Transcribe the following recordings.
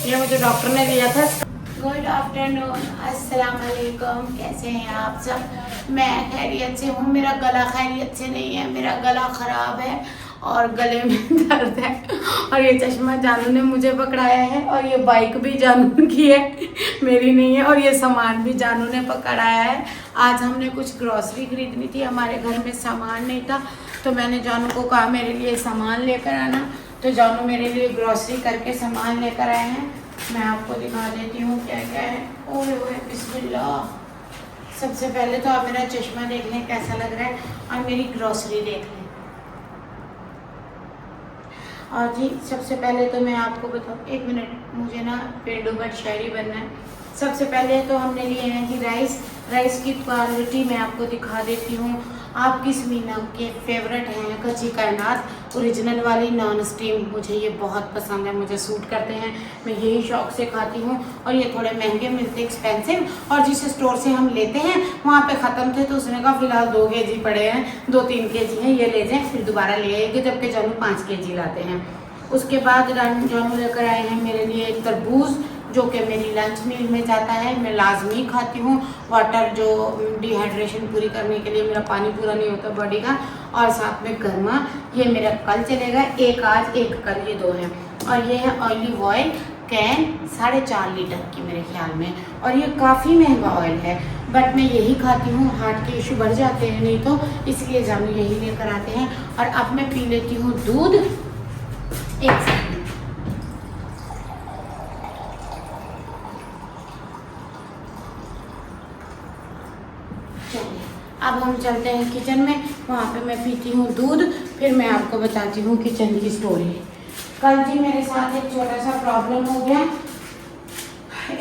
ये मुझे डॉक्टर ने दिया था। गुड आफ्टरनून, अस्सलाम वालेकुम। कैसे हैं आप सब? मैं खैरियत से हूँ। मेरा गला खैरियत से नहीं है, मेरा गला ख़राब है और गले में दर्द है। और ये चश्मा जानू ने मुझे पकड़ाया है और ये बाइक भी जानू की है, मेरी नहीं है। और ये सामान भी जानू ने पकड़ाया है। आज हमने कुछ ग्रॉसरी खरीदनी थी, हमारे घर में सामान नहीं था, तो मैंने जानू को कहा मेरे लिए सामान लेकर आना। तो जानू मेरे लिए ग्रॉसरी करके सामान लेकर आए हैं। मैं आपको दिखा देती हूँ क्या क्या है। ओए ओए बिस्मिल्लाह। सबसे पहले तो आप मेरा चश्मा देख लें कैसा लग रहा है और मेरी ग्रॉसरी देख लें। और जी सबसे पहले तो मैं आपको बताऊँ, एक मिनट, मुझे ना पेंडू बट शायरी बनना है। सबसे पहले तो हमने लिए हैं जी राइस की क्वालिटी मैं आपको दिखा देती हूँ। आपकी समीना के फेवरेट हैं कच्ची कायनात ओरिजिनल वाली नॉन स्टीम। मुझे ये बहुत पसंद है, मुझे सूट करते हैं, मैं यही शौक से खाती हूँ। और ये थोड़े महंगे मिलते, एक्सपेंसिव, और जिस स्टोर से हम लेते हैं वहाँ पे ख़त्म थे, तो उसने कहा फ़िलहाल 2 kg पड़े हैं, 2-3 kg हैं, ये ले जाएँ, फिर दोबारा ले आएगी, जबकि जानू 5 kg लाते हैं। उसके बाद जानू लेकर आए हैं मेरे लिए तरबूज, जो कि मेरी लंच मील में जाता है, मैं लाजमी खाती हूँ। वाटर जो डिहाइड्रेशन पूरी करने के लिए, मेरा पानी पूरा नहीं होता बॉडी का। और साथ में गर्मा, ये मेरा कल चलेगा, एक आज एक कल, ये 2 हैं। और ये है ऑलिव ऑयल कैन 4.5 लीटर की मेरे ख्याल में, और ये काफ़ी महंगा ऑयल है, बट मैं यही खाती हूँ। हार्ट के इशू बढ़ जाते हैं नहीं तो, इसलिए जानू यही लेकर आते हैं। और अब मैं पी लेती हूँ दूध। एक सेकंड, अब हम चलते हैं किचन में, वहाँ पे मैं पीती हूँ दूध, फिर मैं आपको बताती हूँ किचन की स्टोरी। कल जी मेरे साथ एक छोटा सा प्रॉब्लम हो गया।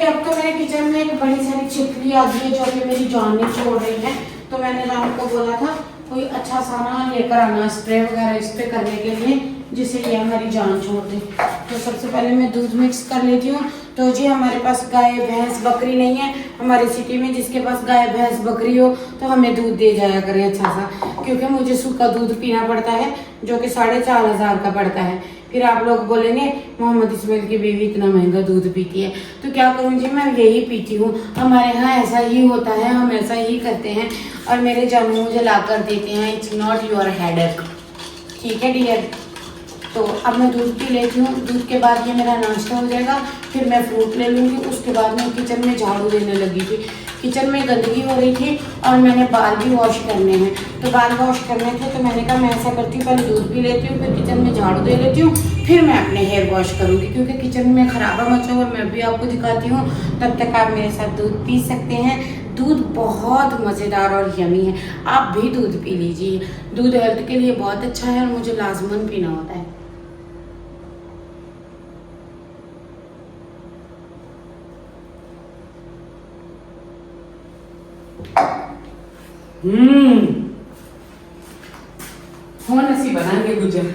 एक तो मेरे किचन में एक बड़ी सारी छिपकली आ गई है जो कि मेरी जान नहीं छोड़ रही है। तो मैंने राम को बोला था कोई अच्छा सा ना लेकर आना स्प्रे वगैरह इस पर करने के लिए, जिससे ये हमारी जान छोड़ दे। तो सबसे पहले मैं दूध मिक्स कर लेती हूँ। तो जी हमारे पास गाय भैंस बकरी नहीं है हमारी सिटी में, जिसके पास गाय भैंस बकरी हो तो हमें दूध दे जाया करें अच्छा सा, क्योंकि मुझे सूखा दूध पीना पड़ता है जो कि 4,500 का पड़ता है। फिर आप लोग बोलेंगे मोहम्मद इस्माइल की बीवी इतना महंगा दूध पीती है, तो क्या करूँ जी, मैं यही पीती हूँ। हमारे यहाँ ऐसा ही होता है, हम ऐसा ही करते हैं। और मेरे जानू मुझे ला कर देते हैं, इट्स नॉट योर हेडेक, ठीक है डियर। तो अब मैं दूध पी लेती हूँ। दूध के बाद ये मेरा नाश्ता हो जाएगा, फिर मैं फ्रूट ले लूँगी। उसके बाद मैं किचन में झाड़ू देने लगी थी, किचन में गंदगी हो रही थी और मैंने बाल भी वॉश करने हैं। तो बाल वॉश करने थे तो मैंने कहा मैं ऐसा करती हूँ, पहले दूध पी लेती हूँ, फिर किचन में झाड़ू दे लेती हूँ, फिर मैं अपने हेयर वॉश करूँगी, क्योंकि किचन में खराबा मचा हुआ मैं भी आपको दिखाती हूँ। तब तक आप मेरे साथ दूध पी सकते हैं। दूध बहुत मज़ेदार और यमी है, आप भी दूध पी लीजिए। दूध हेल्थ के लिए बहुत अच्छा है और मुझे लाजमन पीना होता है। हो नसीब बनाएंगे गुजर।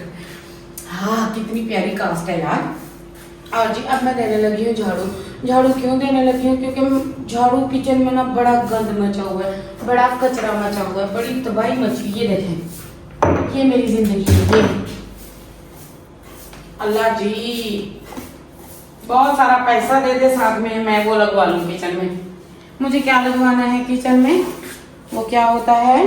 हाँ कितनी प्यारी कास्ट है यार। और जी अब मैं देने लगी हूँ झाड़ू। झाड़ू क्यों देने लगी हूँ? क्योंकि झाड़ू किचन में ना बड़ा गंद मचा हुआ है, बड़ा कचरा मचा हुआ है, बड़ी तबाही मची। ये देखें, ये मेरी जिंदगी है। ये अल्लाह जी बहुत सारा पैसा दे दे, साथ में मैं वो लगवा लूँ किचन में। मुझे क्या लगवाना है किचन में, वो क्या होता है?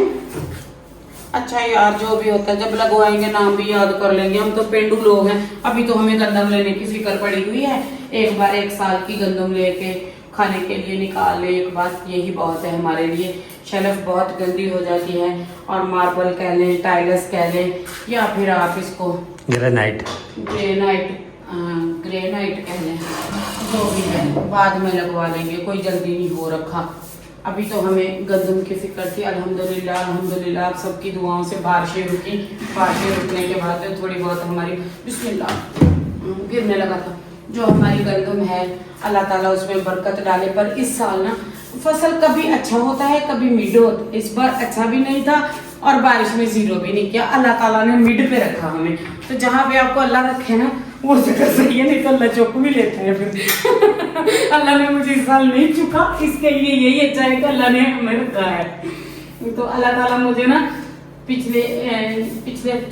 अच्छा यार जो भी होता है जब लगवाएंगे नाम भी याद कर लेंगे। हम तो पेंडू लोग हैं, अभी तो हमें गंदम लेने की फिक्र पड़ी हुई है। एक बार 1 साल की गंदम लेके खाने के लिए निकाल ले एक बार, यही बहुत है हमारे लिए। शेल्फ बहुत गंदी हो जाती है, और मार्बल कह लें, टाइल्स कह लें, या फिर आप इसको ग्रेनाइट कह लें, जो भी है बाद में लगवा लेंगे, कोई जल्दी नहीं हो रखा। अभी तो हमें गंदम की फिक्र थी। अल्हम्दुलिल्लाह आप सबकी दुआओं से बारिशें रुकी। बारिशें रुकने के बाद थोड़ी बहुत हमारी बिस्मिल्लाह गिरने लगा था। जो हमारी गंदम है अल्लाह ताला उसमें बरकत डाले। पर इस साल ना फसल कभी अच्छा होता है कभी मिड होता है। इस बार अच्छा भी नहीं था और बारिश में जीरो भी नहीं किया। अल्लाह ताला ने मिड पे रखा हमें। तो जहाँ पे आपको अल्लाह रखे ना वो जगह सही है, नहीं तो अल्लाह चुक भी लेते हैं फिर। अल्लाह ने मुझे इस साल नहीं चुका, इसके लिए यही अच्छा है कि अल्लाह ने हमें रखा है। तो अल्लाह ताला मुझे ना पिछले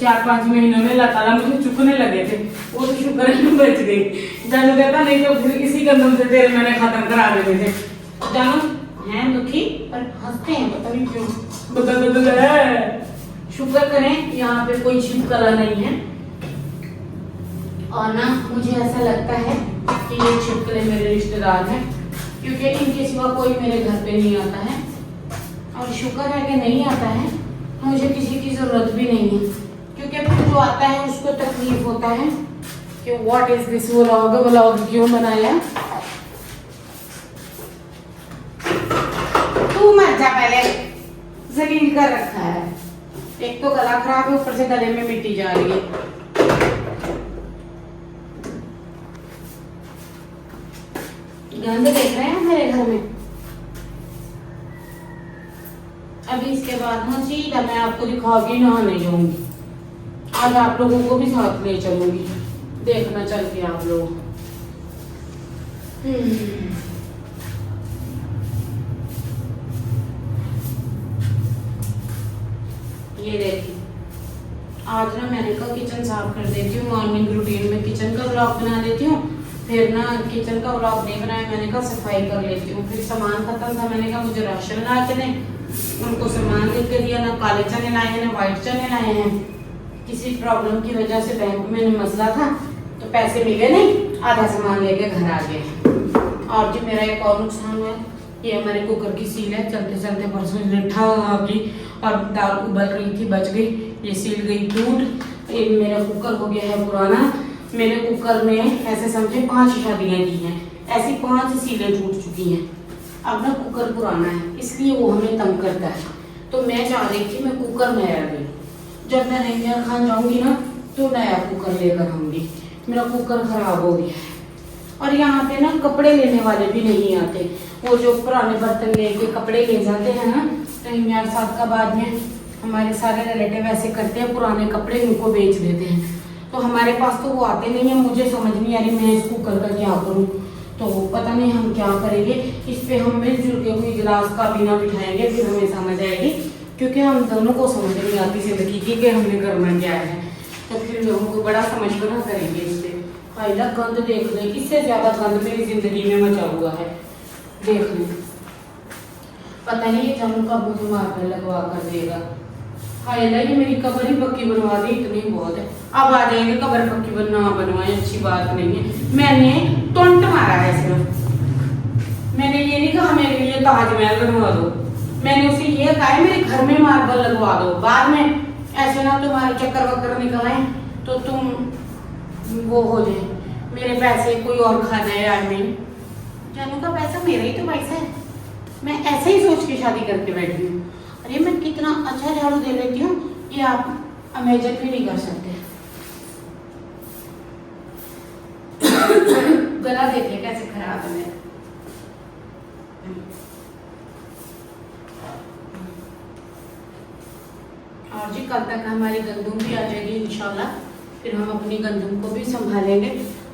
4-5 महीनों में अल्लाह ताला मुझे चुकने लगे थे। वो तो शुक्र है कि बच गई। जानू कहता नहीं तो फिर इसी गंदम से तेरे मैंने खत्म करा देते थे। जानू हैं दुखी पर हंसते हैं, पता नहीं क्यों। बदल है। शुक्र करें यहाँ पे कोई छिपकला नहीं है। और ना मुझे ऐसा लगता है कि ये छिपकले मेरे रिश्तेदार हैं, क्योंकि इनके सिवा कोई मेरे घर पे नहीं आता है। और शुक्र है कि नहीं आता है, मुझे किसी की जरूरत भी नहीं है, क्योंकि फिर जो आता है उसको तकलीफ होता है कि व्हाट इज दिस व्लॉग क्यों बनाया। तू मर जा, पहले जलील कर रखा है। एक तो गला खराब है, ऊपर से गले में मिट्टी जा रही है। गंद देख रहे हैं मेरे घर में। अभी इसके बाद ना सीधा मैं आपको दिखाऊंगी, नहाने जाऊंगी। आज आप लोगों को भी साथ ले चलूंगी, देखना चल के आप लोग। ये देखिए, आज ना मैंने कहा किचन साफ कर देती हूँ। मॉर्निंग रूटीन में किचन का व्लॉग बना देती हूँ, फिर ना किचन का व्लॉग नहीं बनाया, मैंने कहा सफाई कर लेती हूँ। फिर सामान खत्म था, मैंने कहा मुझे राशन ला के दें। उनको सामान लेके दिया, ना काले चने लाए हैं ना व्हाइट चने लाए हैं। किसी प्रॉब्लम की वजह से बैंक में मसला था तो पैसे मिले नहीं, आधा सामान लेके घर आ गए। और जी मेरा एक और नुकसान हुआ, ये हमारे कुकर की सील है, चलते चलते परसों लिठा गई और दाल उबल रही थी, बच गई। ये सील गई टूट। ये मेरा कुकर हो गया है पुराना। मेरे कुकर में ऐसे समझे 5 शादियाँ की हैं, ऐसी 5 सीलें टूट चुकी हैं। अब ना कुकर पुराना है, इसलिए वो हमें तंग करता है। तो मैं चाह रही थी मैं कुकर नया लूँ। जब मैं रंगिया खान जाऊंगी ना तो नया कुकर लेकर आऊंगी। मेरा कुकर खराब हो गया है। और यहाँ पे ना कपड़े लेने वाले भी नहीं आते। वो जो पुराने बर्तन लेके कपड़े ले जाते हैं ना, रंगिया साहब का बाद में हमारे सारे रिलेटिव ऐसे करते हैं, पुराने कपड़े उनको बेच देते हैं। तो हमारे पास तो वो आते नहीं है। मुझे समझ नहीं आ रही मैं इस कुकर का क्या करूँ। तो पता नहीं हम क्या करेंगे। इस पे हम मिलजुल के कोई गिलास का बिना बिठाएंगे, फिर हमें समझ आएगी, क्योंकि हम दोनों को समझ नहीं आती जिंदगी की कि हमने करना क्या है। तो फिर हमको बड़ा समझ बना करेंगे इस पे। पहला गंद देख ले, इससे ज्यादा गंद मेरी जिंदगी में मचा हुआ है। देख ले, पता नहीं ये जानू कब मुझे मार लगवा कर देगा। हाय ना, ये मेरी कबर ही पक्की बनवा दी, इतनी बहुत है। अब आ जाएंगे कबर पक्की बनना बनवाए, अच्छी बात नहीं है। मैंने टोंट मारा है सिर्फ। मैंने ये नहीं कहा मेरे लिए ताजमहल बनवा दो, मैंने उसे ये कहा है मेरे घर में मार्बल लगवा दो। बाद में ऐसे ना तुम्हारे चक्कर वक्कर निकल आए तो तुम वो हो जाए, मेरे पैसे कोई और खा जाए। आदमी जानू का पैसा मेरा ही तो पैसा है। मैं ऐसे ही सोच के शादी करके बैठी हूँ। अरे मैं कितना अच्छा झाड़ू दे लेती हूँ, ये आप इमेजिन भी नहीं कर सकते। गला देखिए कैसे खराब है मेरा। और जी कल तक हमारी गंदम भी आ जाएगी इंशाल्लाह। फिर हम अपनी गंदम को भी संभालेंगे।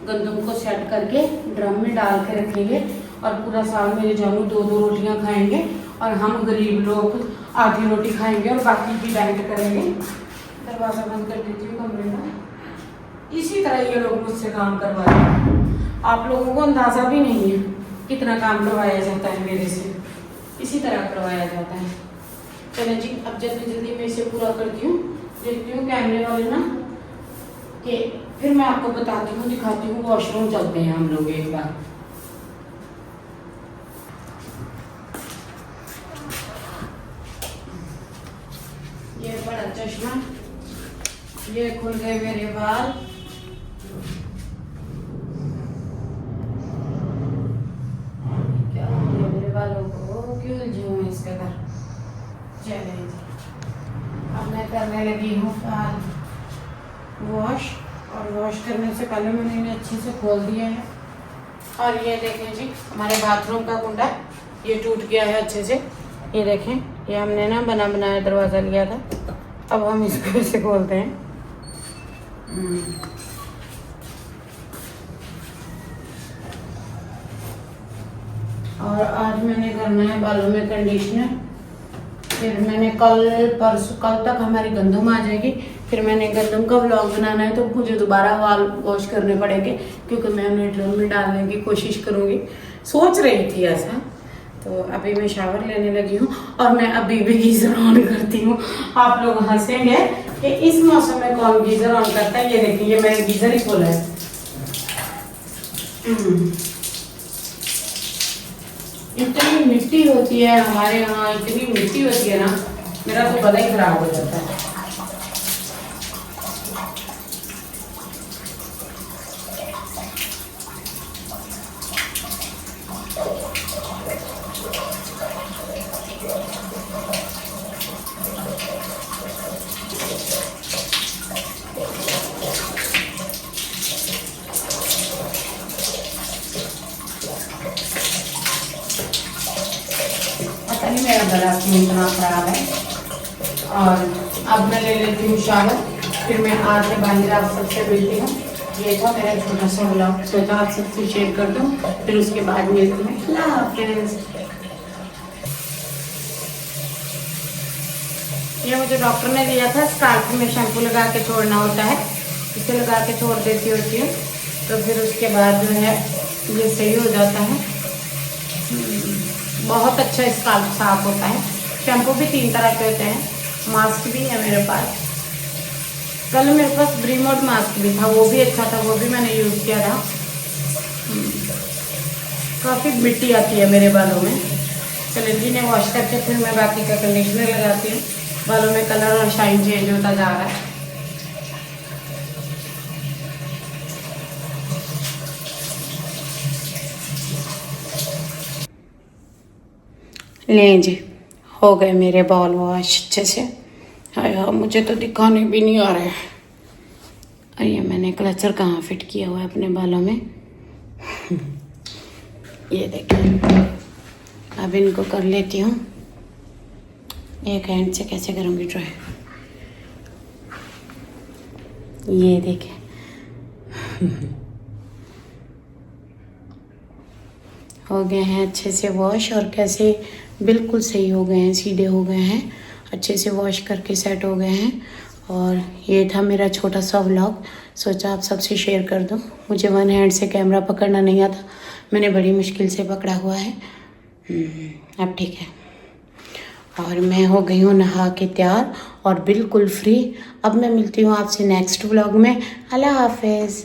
गंदम को सेट करके ड्रम में डाल के रखेंगे और पूरा साल मेरे जानू 2-2 रोटियां खाएंगे और हम गरीब लोग आधी रोटी खाएंगे और बाकी भी डाइट करेंगे। दरवाजा बंद कर देती हूँ कमरे का। इसी तरह ये लोग मुझसे काम करवाते हैं। आप लोगों को अंदाजा भी नहीं है कितना काम करवाया जाता है मेरे से। इसी तरह करवाया जाता है। चले जी, अब जल्दी जल्दी मैं इसे पूरा करती हूँ। देखती हूँ कैमरे वाले ना कि फिर मैं आपको बताती हूँ, दिखाती हूँ। वॉशरूम चलते हैं हम लोग एक बार। ये बड़ा चश्मा, ये खुल गए मेरे बाल। क्या हो गया मेरे बालों को, क्यों उलझी हूँ मैं इसके घर। चले जी, अब मैं करने लगी हूँ बाल वॉश। और वॉश करने से पहले मैंने इन्हें अच्छे से खोल दिया है। और ये देखें जी, हमारे बाथरूम का कुंडा ये टूट गया है अच्छे से। ये देखें, ये हमने ना बना बनाया दरवाज़ा लिया था। अब हम इसको ऐसे खोलते हैं। और आज मैंने करना है बालों में कंडीशनर। फिर मैंने कल तक हमारी गंदम आ जाएगी। फिर मैंने गंदम का व्लॉग बनाना है तो मुझे दोबारा वाल वॉश करने पड़ेंगे, क्योंकि मैं उन्हें ड्रम में डालने की कोशिश करूँगी, सोच रही थी ऐसा। तो अभी मैं शावर लेने लगी हूँ और मैं अभी भी गीज़र ऑन करती हूँ। आप लोग हंसेंगे कि इस मौसम में कौन गीज़र ऑन करता है। ये देखिए, ये मैंने गीज़र ही खोला है। इतनी मिट्टी होती है हमारे यहाँ, इतनी मिट्टी होती है ना, मेरा तो गला ही खराब हो जाता है। पता नहीं मेरा गला क्यों इतना खराब है। और अब मैं ले लेती हूँ शावर, फिर मैं आके बाहर आप सबसे मिलती हूँ। ये था मेरा छोटा सा व्लॉग, सोचा आप सबसे शेयर कर दूँ, फिर उसके बाद मिलती हूँ। अल्लाह हाफिज़। ये मुझे डॉक्टर ने दिया था, स्काल्प में शैम्पू लगा के छोड़ना होता है, इसे लगा के छोड़ देती होती हूँ, तो फिर उसके बाद जो है ये सही हो जाता है। बहुत अच्छा स्काल्प साफ होता है। शैम्पू भी 3 तरह के होते हैं, मास्क भी है मेरे पास। कल मेरे पास ब्रीमोड मास्क भी था, वो भी अच्छा था, वो भी मैंने यूज़ किया था। काफ़ी मिट्टी आती है मेरे बालों में। चलेंजी ने वॉश करके फिर मैं बाकी का कंडीशनर लगाती हूँ। बालों में कलर और शाइन चेंज होता जा रहा है। लें जी, हो गए मेरे बाल वॉश अच्छे से। हाय हाँ, मुझे तो दिखाने भी नहीं आ रहा है। और ये मैंने क्लचर कहाँ फिट किया हुआ है अपने बालों में। ये देखिए, अब इनको कर लेती हूँ। एक हैंड से कैसे करूँगी ट्राई। ये देखिए। हो गए हैं अच्छे से वॉश, और कैसे बिल्कुल सही हो गए हैं, सीधे हो गए हैं, अच्छे से वॉश करके सेट हो गए हैं। और ये था मेरा छोटा सा व्लॉग, सोचा आप सबसे शेयर कर दूं। मुझे वन हैंड से कैमरा पकड़ना नहीं आता, मैंने बड़ी मुश्किल से पकड़ा हुआ है। अब ठीक है। और मैं हो गई हूँ नहा के तैयार और बिल्कुल फ्री। अब मैं मिलती हूँ आपसे नेक्स्ट व्लॉग में। अल्लाह हाफिज़।